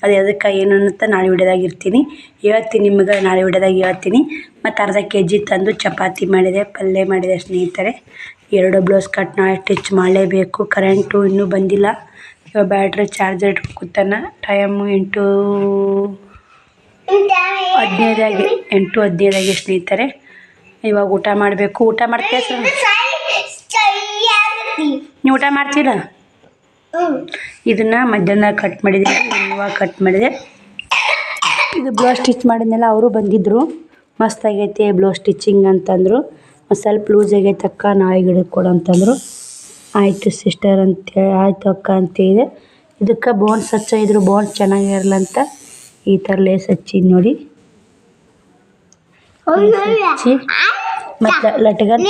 ಅದು ಅದಕ್ಕೆ ಏನು ಅನ್ನುತ್ತಾ ನಾಳೆ ವಿಡಿಯೋದಾಗ ಇರ್ತೀನಿ, ಹೇಳ್ತೀನಿ ನಿಮ್ಗೆ. ನಾಳೆ ವಿಡಿಯೋದಾಗ ಹೇಳ್ತೀನಿ. ಮತ್ತು ಅರ್ಧ kg ತಂದು ಚಪಾತಿ ಮಾಡಿದೆ, ಪಲ್ಯ ಮಾಡಿದೆ ಸ್ನೇಹಿತರೆ. 2 ಬ್ಲೌಸ್ ಕಟ್ ನಾಳೆ ಸ್ಟಿಚ್ ಮಾಡಲೇಬೇಕು. ಕರೆಂಟು ಇನ್ನೂ ಬಂದಿಲ್ಲ. ಇವಾಗ ಬ್ಯಾಟ್ರಿ ಚಾರ್ಜರ್ ಕೂತಾನ. ಟೈಮು 8:15 ಸ್ನೇಹಿತರೆ. ಇವಾಗ ಊಟ ಮಾಡಬೇಕು. ಊಟ ಮಾಡ್ತೀಯ ಸರ್? ನೀವು ಊಟ ಮಾಡ್ತೀರ? ಇದನ್ನು ಮಧ್ಯಾಹ್ನ ಕಟ್ ಮಾಡಿದೆ, ಇವಾಗ ಕಟ್ ಮಾಡಿದೆ. ಇದು ಬ್ಲೌಸ್ ಸ್ಟಿಚ್ ಮಾಡಿದ್ನೆಲ್ಲ ಅವರು ಬಂದಿದ್ದರು. ಮಸ್ತ್ ಆಗೈತೆ ಬ್ಲೌಸ್ ಸ್ಟಿಚಿಂಗ್ ಅಂತಂದರು. ಸ್ವಲ್ಪ ಲೂಸ್ ಆಗೈತೆ ಅಕ್ಕ, ನಾಳೆ ಗಿಡಕ್ಕೆ ಕೊಡು ಅಂತಂದರು. ಆಯಿತು ಸಿಸ್ಟರ್ ಅಂತೇಳಿ, ಆಯಿತು ಅಕ್ಕ ಅಂತೇಳಿದೆ. ಇದಕ್ಕೆ ಬೋನ್ಸ್ ಹಚ್ಚಿದ್ರು, ಬೋನ್ಸ್ ಚೆನ್ನಾಗಿರಲ್ಲಂತ ಈ ಥರ ಲೇಸ್ ಹಚ್ಚಿದ್ದು ನೋಡಿ. ಹಚ್ಚಿ ಮತ್ತು ಲಟ್ಗನ್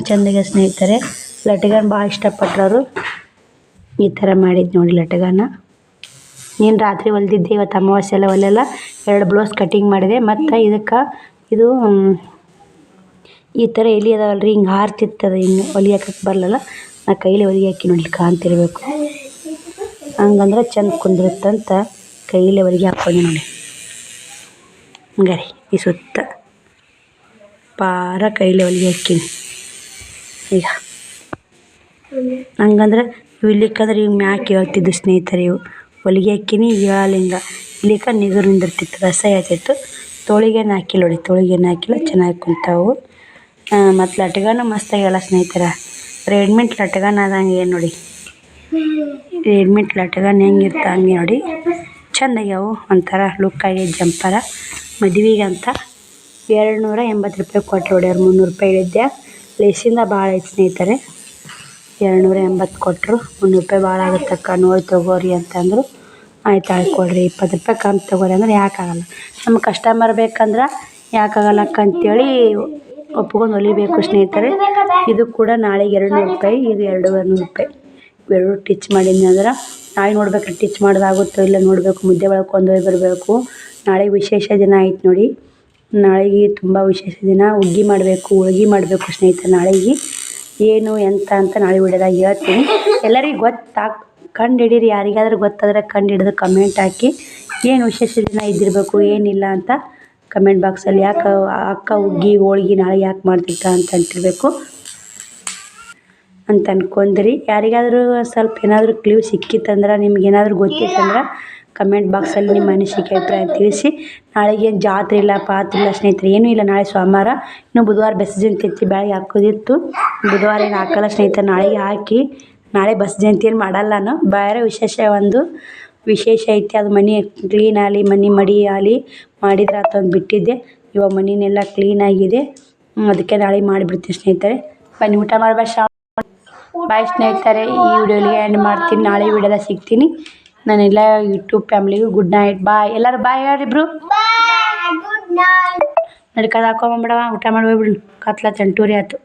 ಚೆಂದಾಗೆ ಸ್ನೇಹಿತರೆ. ಲಟ್ಗನ್ ಭಾಳ ಇಷ್ಟಪಟ್ಟರು. ಈ ಥರ ಮಾಡಿದ್ದು ನೋಡಿ ಲಟ್ಗನ. ನೀನು ರಾತ್ರಿ ಹೊಲ್ದಿದ್ದೆ, ಇವತ್ತು ಅಮಾವಾಸ್ಯೆ ಎಲ್ಲ ಹೊಲೆಲ್ಲ. 2 ಬ್ಲೌಸ್ ಕಟಿಂಗ್ ಮಾಡಿದೆ. ಮತ್ತು ಇದಕ್ಕೆ ಇದು ಈ ಥರ ಎಲೆ ಅದಾವಲ್ರಿ, ಹಿಂಗೆ ಹಾರ್ತಿರ್ತದೆ. ಹಿಂಗೆ ಹೊಲಿಯೋಕೆ ಬರಲ್ಲ. ನಾ ಕೈಲಿ ಹೊಲಿಗೆ ಹಾಕಿ ನೋಡಿ ಕಾಣ್ತಿರ್ಬೇಕು. ಹಂಗಂದ್ರೆ ಚೆಂದ ಕುಂದಿರುತ್ತಂತ ಕೈಲೇ ಹೊಲಿಗೆ ಹಾಕ್ಕೊಂಡು ನೋಡಿ. ಹಂಗಾರಿ ಈ ಸುತ್ತ ಪಾರ ಕೈಲೇ ಹೊಲಿಗೆ ಹಾಕೀನಿ. ಈಗ ಹಂಗಂದ್ರೆ ಇವು ಇಲ್ಲಿಕ್ಕಂದ್ರೆ ಇವು ಮ್ಯಾಕೆ ಹೇಳ್ತಿದ್ದು ಸ್ನೇಹಿತರೆ. ಇವು ಹೊಲಿಗೆ ಹಾಕೀನಿ ಹೇಳಲಿಂಗ. ಇಲ್ಲಿಕ್ಕ ನಿಗುರು ನಿಂದಿರ್ತಿತ್ತು, ರಸ ಹೇಳ್ತಿತ್ತು. ತೋಳಿಗೇನು ಹಾಕಿಲ್ಲ ನೋಡಿ, ತೋಳಿಗೇನು ಹಾಕಿಲ್ಲ, ಚೆನ್ನಾಗಿ ಕುಂತಾವು. ಮತ್ತು ಲಟ್ಗನ ಮಸ್ತಾಗೆಲ್ಲ ಸ್ನೇಹಿತರೆ. ರೆಡಿಮೇಡ್ ಲಟ್ಗನ ಅದಂಗೆ ಏನು ನೋಡಿ, ರೆಡಿಮೇಡ್ ಲಟ್ಗನ್ ಹೆಂಗಿರ್ತ ಹಂಗೆ ನೋಡಿ. ಚೆಂದಾಗ್ಯಾವು, ಒಂಥರ ಲುಕ್ ಆಗೈತೆ ಜಂಪರ. ಮದುವೆಗೆ ಅಂತ 280 ರೂಪಾಯಿ ಕೊಟ್ಟರು ನೋಡಿ. 300 ರೂಪಾಯಿ ಹೇಳಿದ್ದೆ. ಲೇಸಿಂದ ಭಾಳ ಐತೆ ಸ್ನೇಹಿತರೆ. 280 ಕೊಟ್ಟರು. 300 ರೂಪಾಯಿ ಭಾಳ ಆಗುತ್ತಕ್ಕ, ನೋಡಿ ತೊಗೋರಿ ಅಂತಂದರು. ಆಯ್ತು ಕೊಡ್ರಿ, 20 ರೂಪಾಯಿ ಕಮ್ಮಿ ತೊಗೋರಿ ಅಂದ್ರೆ ಯಾಕಾಗಲ್ಲ. ನಮ್ಮ ಕಸ್ಟಮರ್ ಬೇಕಂದ್ರೆ ಯಾಕಾಗಲ್ಲ ಅಕ್ಕ ಅಂತೇಳಿ ಒಪ್ಕೊಂಡು ಹೊಲಿಬೇಕು ಸ್ನೇಹಿತರೆ. ಇದು ಕೂಡ ನಾಳೆಗೆ 200 ರೂಪಾಯಿ, ಇದು 200 ರೂಪಾಯಿ. ಇವೆರಡು ಟಿಚ್ ಮಾಡಿದ್ನಿ ಅಂದ್ರೆ ನಾಳೆ ನೋಡ್ಬೇಕು ಟಿಚ್ ಮಾಡೋದಾಗುತ್ತೋ ಇಲ್ಲ ನೋಡಬೇಕು. ಮುದ್ದೆ ಒಳಗೆ ಕೊಂಡೊಯ್ದು ಬರಬೇಕು. ನಾಳೆ ವಿಶೇಷ ದಿನ ಐತೆ ನೋಡಿ. ನಾಳೆಗೆ ತುಂಬ ವಿಶೇಷ ದಿನ. ಹುಗ್ಗಿ ಮಾಡಬೇಕು, ಹೋಳ್ಗೆ ಮಾಡಬೇಕು ಸ್ನೇಹಿತರೆ. ನಾಳೆಗೆ ಏನು ಎಂತ ಅಂತ ನಾಳೆ ವಿಡಿಯೋದಾಗ ಹೇಳ್ತೀನಿ. ಎಲ್ಲರಿಗೂ ಕಂಡು ಹಿಡೀರಿ. ಯಾರಿಗಾದ್ರೂ ಗೊತ್ತಾದ್ರೆ ಕಂಡು ಹಿಡಿದು ಕಮೆಂಟ್ ಹಾಕಿ ಏನು ವಿಶೇಷ ದಿನ ಇದ್ದಿರಬೇಕು ಏನಿಲ್ಲ ಅಂತ ಕಮೆಂಟ್ ಬಾಕ್ಸಲ್ಲಿ. ಯಾಕೆ ಅಕ್ಕ ಹುಗ್ಗಿ ಹೋಳ್ಗೆ ನಾಳೆ ಯಾಕೆ ಮಾಡ್ತಿದ್ದ ಅಂತ ಅಂತಿರಬೇಕು ಅಂತ ಅನ್ಕೊಂಡ್ರಿ. ಯಾರಿಗಾದರೂ ಸ್ವಲ್ಪ ಏನಾದರೂ ಕ್ಲೂ ಸಿಕ್ಕಿತ್ತಂದ್ರೆ ನಿಮ್ಗೇನಾದರೂ ಗೊತ್ತಿತ್ತಂದ್ರೆ ಕಮೆಂಟ್ ಬಾಕ್ಸಲ್ಲಿ ನಿಮ್ಮ ಅನಿಸಿಕೆ ಅಭಿಪ್ರಾಯ ತಿಳಿಸಿ. ನಾಳೆಗೇನು ಜಾತ್ರೆ ಇಲ್ಲ ಪಾತ್ರೆ ಇಲ್ಲ ಸ್ನೇಹಿತರೆ, ಏನೂ ಇಲ್ಲ. ನಾಳೆ ಸೋಮವಾರ, ಇನ್ನು ಬುಧವಾರ ಬಸ್ ಜಯಂತಿ ಐತಿ, ಬೆಳಗ್ಗೆ ಹಾಕೋದಿತ್ತು. ಬುಧವಾರ ಏನು ಹಾಕಲ್ಲ ಸ್ನೇಹಿತರೆ, ನಾಳೆಗೆ ಹಾಕಿ. ನಾಳೆ ಬಸ್ ಜಯಂತಿ ಏನು ಮಾಡಲ್ಲ ನಾನು. ಬೇರೆ ವಿಶೇಷ ಐತಿ. ಅದು ಮನೆ ಕ್ಲೀನ್ ಆಗಲಿ, ಮನೆ ಮಡಿ ಆಗಲಿ ಮಾಡಿದ್ರೆ ಆತಂದು ಬಿಟ್ಟಿದ್ದೆ. ಇವಾಗ ಮನೆಯೆಲ್ಲ ಕ್ಲೀನಾಗಿದೆ, ಅದಕ್ಕೆ ನಾಳೆ ಮಾಡಿಬಿಡ್ತೀನಿ ಸ್ನೇಹಿತರೆ. ಬನ್ನಿ ಊಟ ಮಾಡಬೇಡ. ಬಾಯ್ ಸ್ನೇಹಿತರೆ, ಈ ವಿಡಿಯೋಲಿಗೆ ಎಂಡ್ ಮಾಡ್ತೀನಿ. ನಾಳೆ ವಿಡಿಯೋದಾಗ ಸಿಗ್ತೀನಿ. ನಾನೆಲ್ಲ ಯೂಟ್ಯೂಬ್ ಫ್ಯಾಮಿಲಿಗೂ ಗುಡ್ ನೈಟ್, ಬಾಯ್. ಎಲ್ಲರೂ ಬಾಯ್ ಯಾರಿಬ್ರು ನಡ್ಕದ ಹಾಕೊಂಬಂಬಿಡವ, ಊಟ ಮಾಡಿ ಹೋಗ್ಬಿಡು. ಕತ್ಲ 8 ಆಯ್ತು.